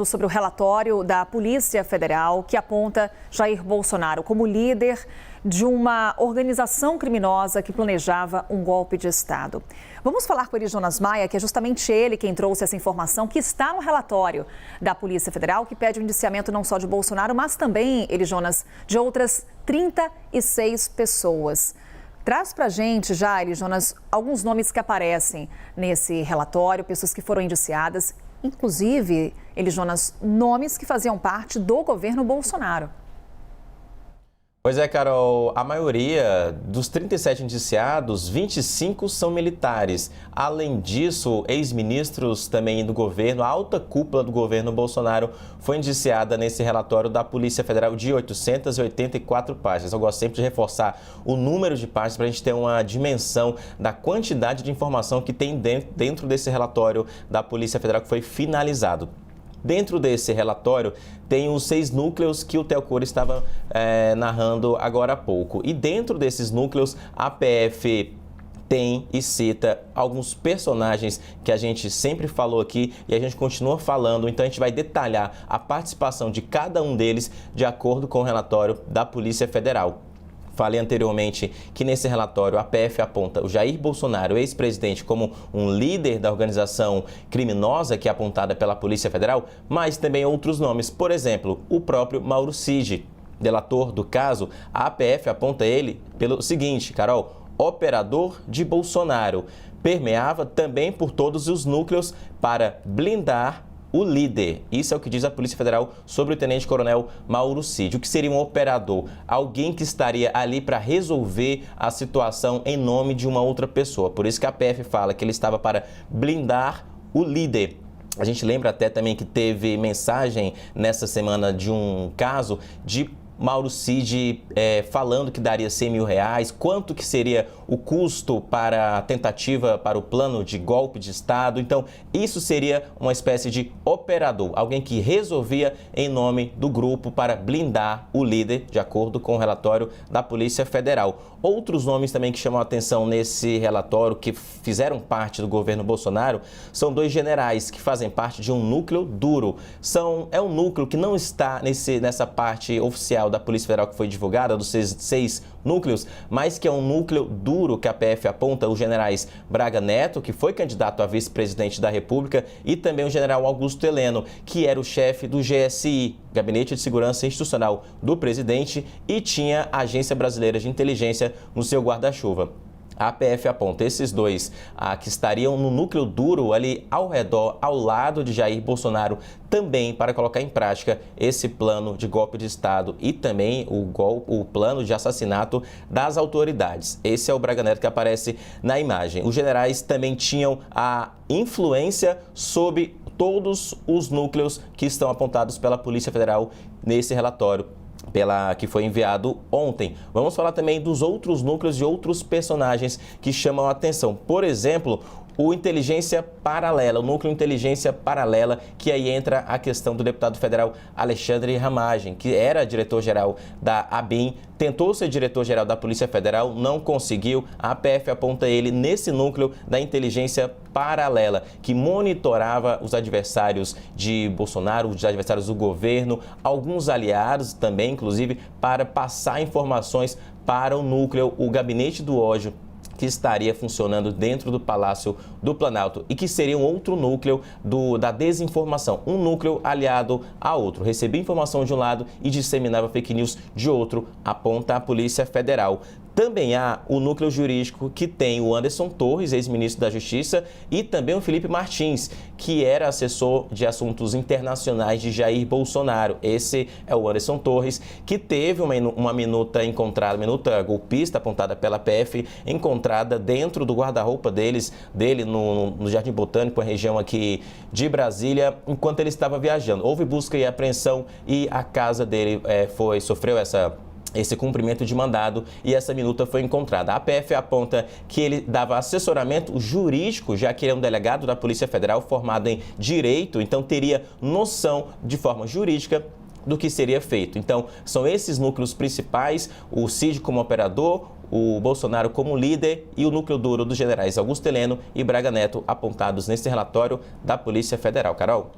Sobre o relatório da Polícia Federal que aponta Jair Bolsonaro como líder de uma organização criminosa que planejava um golpe de Estado. Vamos falar com Eli Jonas Maia, que é justamente ele quem trouxe essa informação que está no relatório da Polícia Federal, que pede o indiciamento não só de Bolsonaro, mas também, Eli Jonas, de outras 36 pessoas. Traz pra gente já, Eli Jonas, alguns nomes que aparecem nesse relatório, pessoas que foram indiciadas, inclusive, Eli Jonas, nomes que faziam parte do governo Bolsonaro. Pois é, Carol, a maioria dos 37 indiciados, 25 são militares. Além disso, ex-ministros também do governo, a alta cúpula do governo Bolsonaro foi indiciada nesse relatório da Polícia Federal de 884 páginas. Eu gosto sempre de reforçar o número de páginas para a gente ter uma dimensão da quantidade de informação que tem dentro desse relatório da Polícia Federal que foi finalizado. Dentro desse relatório, tem os 6 núcleos que o Theo Cor estava narrando agora há pouco. E dentro desses núcleos, a PF tem e cita alguns personagens que a gente sempre falou aqui e a gente continua falando. Então, a gente vai detalhar a participação de cada um deles de acordo com o relatório da Polícia Federal. Falei anteriormente que nesse relatório a PF aponta o Jair Bolsonaro, ex-presidente, como um líder da organização criminosa que é apontada pela Polícia Federal, mas também outros nomes. Por exemplo, o próprio Mauro Cid, delator do caso. A PF aponta ele pelo seguinte, Carol: operador de Bolsonaro. Permeava também por todos os núcleos para blindar o líder. Isso é o que diz a Polícia Federal sobre o tenente-coronel Mauro Cid. O que seria um operador? Alguém que estaria ali para resolver a situação em nome de uma outra pessoa. Por isso que a PF fala que ele estava para blindar o líder. A gente lembra até também que teve mensagem nessa semana de um caso de Mauro Cid falando que daria 100 mil reais, quanto que seria o custo para a tentativa, para o plano de golpe de Estado. Então, isso seria uma espécie de operador, alguém que resolvia em nome do grupo para blindar o líder, de acordo com o relatório da Polícia Federal. Outros nomes também que chamam a atenção nesse relatório, que fizeram parte do governo Bolsonaro, são 2 generais que fazem parte de um núcleo duro. É um núcleo que não está nessa parte oficial da Polícia Federal que foi divulgada, dos 6 núcleos, mas que é um núcleo duro que a PF aponta os generais Braga Neto, que foi candidato a vice-presidente da República, e também o general Augusto Heleno, que era o chefe do GSI, Gabinete de Segurança Institucional do presidente, e tinha a Agência Brasileira de Inteligência no seu guarda-chuva. A PF aponta esses 2 que estariam no núcleo duro ali ao redor, ao lado de Jair Bolsonaro, também para colocar em prática esse plano de golpe de Estado e também o plano de assassinato das autoridades. Esse é o Braga Neto que aparece na imagem. Os generais também tinham a influência sobre todos os núcleos que estão apontados pela Polícia Federal nesse relatório que foi enviado ontem. Vamos falar também dos outros núcleos de outros personagens que chamam a atenção. Por exemplo, o Inteligência Paralela, o núcleo Inteligência Paralela, que aí entra a questão do deputado federal Alexandre Ramagem, que era diretor-geral da ABIN, tentou ser diretor-geral da Polícia Federal, não conseguiu. A PF aponta ele nesse núcleo da Inteligência Paralela, que monitorava os adversários de Bolsonaro, os adversários do governo, alguns aliados também, inclusive, para passar informações para o núcleo, o Gabinete do Ódio, que estaria funcionando dentro do Palácio do Planalto e que seria um outro núcleo da desinformação, um núcleo aliado a outro. Recebia informação de um lado e disseminava fake news de outro, aponta a Polícia Federal. Também há o núcleo jurídico que tem o Anderson Torres, ex-ministro da Justiça, e também o Felipe Martins, que era assessor de assuntos internacionais de Jair Bolsonaro. Esse é o Anderson Torres, que teve uma minuta encontrada, minuta golpista apontada pela PF, encontrada dentro do guarda-roupa dele no Jardim Botânico, a região aqui de Brasília, enquanto ele estava viajando. Houve busca e apreensão e a casa dele sofreu esse cumprimento de mandado e essa minuta foi encontrada. A PF aponta que ele dava assessoramento jurídico, já que ele é um delegado da Polícia Federal formado em Direito, então teria noção de forma jurídica do que seria feito. Então, são esses núcleos principais, o Cid como operador, o Bolsonaro como líder e o núcleo duro dos generais Augusto Heleno e Braga Neto apontados nesse relatório da Polícia Federal. Carol?